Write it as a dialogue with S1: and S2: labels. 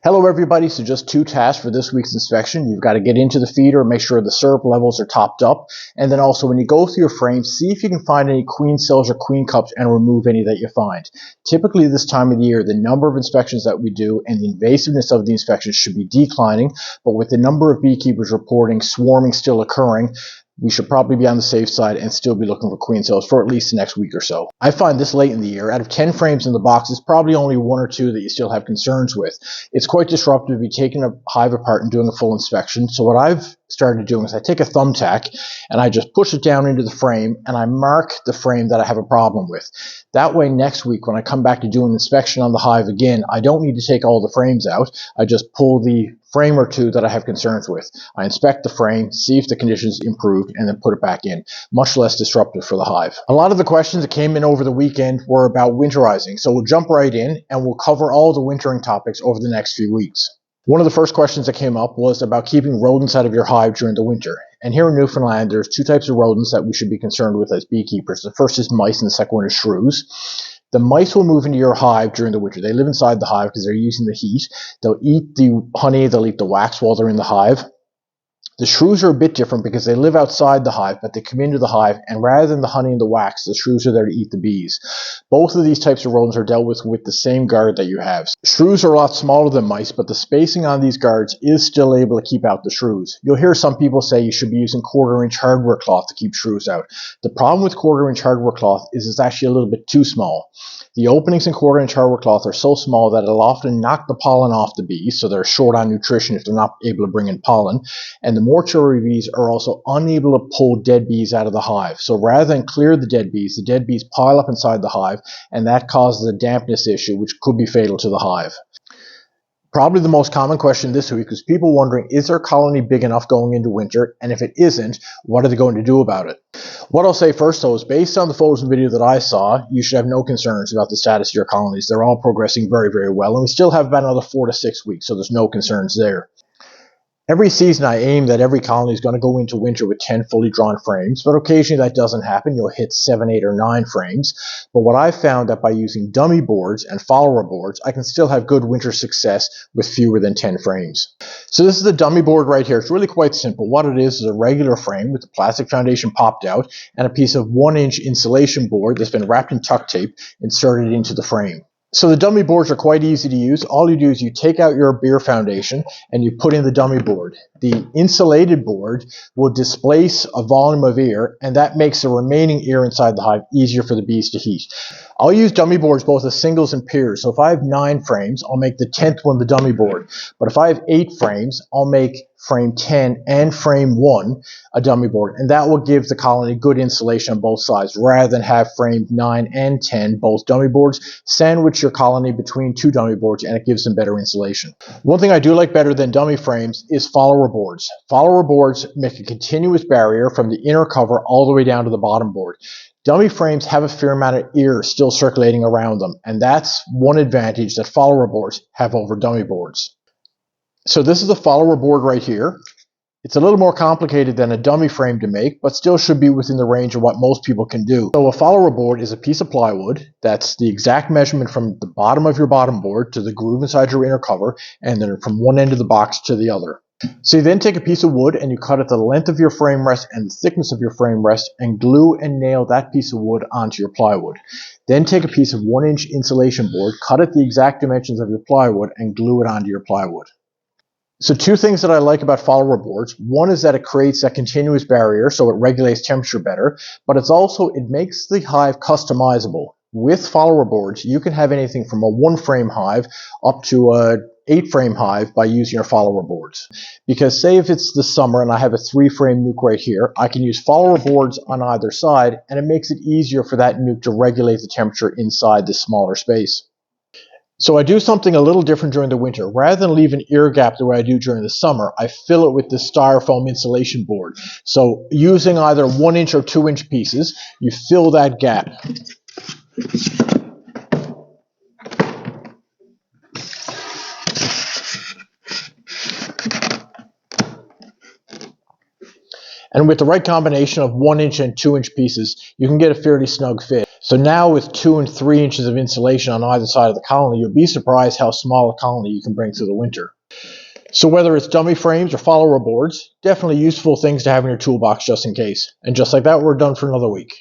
S1: Hello everybody, so just two tasks for this week's inspection. You've got to get into the feeder, make sure the syrup levels are topped up, and then also when you go through your frame, see if you can find any queen cells or queen cups and remove any that you find. Typically this time of the year, the number of inspections that we do and the invasiveness of the inspections should be declining, but with the number of beekeepers reporting swarming still occurring, we should probably be on the safe side and still be looking for queen cells for at least the next week or so. I find this late in the year, out of 10 frames in the box, it's probably only one or two that you still have concerns with. It's quite disruptive to be taking a hive apart and doing a full inspection. So what I've started doing is I take a thumbtack and I just push it down into the frame and I mark the frame that I have a problem with. That way next week when I come back to do an inspection on the hive again, I don't need to take all the frames out. I just pull the frame or two that I have concerns with. I inspect the frame, see if the conditions improved, and then put it back in. Much less disruptive for the hive. A lot of the questions that came in over the weekend were about winterizing, so we'll jump right in and we'll cover all the wintering topics over the next few weeks. One of the first questions that came up was about keeping rodents out of your hive during the winter. And here in Newfoundland, there's two types of rodents that we should be concerned with as beekeepers. The first is mice and the second one is shrews. The mice will move into your hive during the winter. They live inside the hive because they're using the heat. They'll eat the honey, they'll eat the wax while they're in the hive. The shrews are a bit different because they live outside the hive, but they come into the hive, and rather than the honey and the wax, the shrews are there to eat the bees. Both of these types of rodents are dealt with the same guard that you have. Shrews are a lot smaller than mice, but the spacing on these guards is still able to keep out the shrews. You'll hear some people say you should be using 1/4 inch hardware cloth to keep shrews out. The problem with 1/4 inch hardware cloth is it's actually a little bit too small. The openings in 1/4 inch hardware cloth are so small that it'll often knock the pollen off the bees, so they're short on nutrition if they're not able to bring in pollen. And the mortuary bees are also unable to pull dead bees out of the hive. So rather than clear the dead bees pile up inside the hive, and that causes a dampness issue, which could be fatal to the hive. Probably the most common question this week is people wondering, is their colony big enough going into winter? And if it isn't, what are they going to do about it? What I'll say first, though, is based on the photos and video that I saw, you should have no concerns about the status of your colonies. They're all progressing very, very well, and we still have about another 4 to 6 weeks, so there's no concerns there. Every season I aim that every colony is going to go into winter with 10 fully drawn frames, but occasionally that doesn't happen. You'll hit 7, 8, or 9 frames. But what I've found that by using dummy boards and follower boards, I can still have good winter success with fewer than 10 frames. So this is the dummy board right here. It's really quite simple. What it is a regular frame with the plastic foundation popped out and a piece of 1-inch insulation board that's been wrapped in tuck tape inserted into the frame. So the dummy boards are quite easy to use. All you do is you take out your beer foundation and you put in the dummy board. The insulated board will displace a volume of air, and that makes the remaining air inside the hive easier for the bees to heat. I'll use dummy boards both as singles and pairs. So if I have 9 frames, I'll make the 10th one the dummy board. But if I have 8 frames, I'll make frame 10 and frame 1 a dummy board, and that will give the colony good insulation on both sides rather than have frame 9 and 10 both dummy boards. Sandwich your colony between 2 dummy boards and it gives them better insulation. One thing I do like better than dummy frames is follower boards. Follower boards make a continuous barrier from the inner cover all the way down to the bottom board. Dummy frames have a fair amount of air still circulating around them, and that's one advantage that follower boards have over dummy boards. So this is a follower board right here. It's a little more complicated than a dummy frame to make, but still should be within the range of what most people can do. So a follower board is a piece of plywood that's the exact measurement from the bottom of your bottom board to the groove inside your inner cover, and then from one end of the box to the other. So you then take a piece of wood and you cut it the length of your frame rest and the thickness of your frame rest and glue and nail that piece of wood onto your plywood. Then take a piece of 1-inch insulation board, cut it the exact dimensions of your plywood, and glue it onto your plywood. So 2 things that I like about follower boards. One is that it creates that continuous barrier, so it regulates temperature better, but it makes the hive customizable. With follower boards, you can have anything from a 1-frame hive up to a 8-frame hive by using your follower boards. Because say if it's the summer and I have a 3-frame nuke right here, I can use follower boards on either side, and it makes it easier for that nuke to regulate the temperature inside this smaller space. So I do something a little different during the winter. Rather than leave an air gap the way I do during the summer, I fill it with this styrofoam insulation board. So using either 1-inch or 2-inch pieces, you fill that gap. And with the right combination of 1-inch and 2-inch pieces, you can get a fairly snug fit. So now with 2 and 3 inches of insulation on either side of the colony, you'll be surprised how small a colony you can bring through the winter. So whether it's dummy frames or follower boards, definitely useful things to have in your toolbox just in case. And just like that, we're done for another week.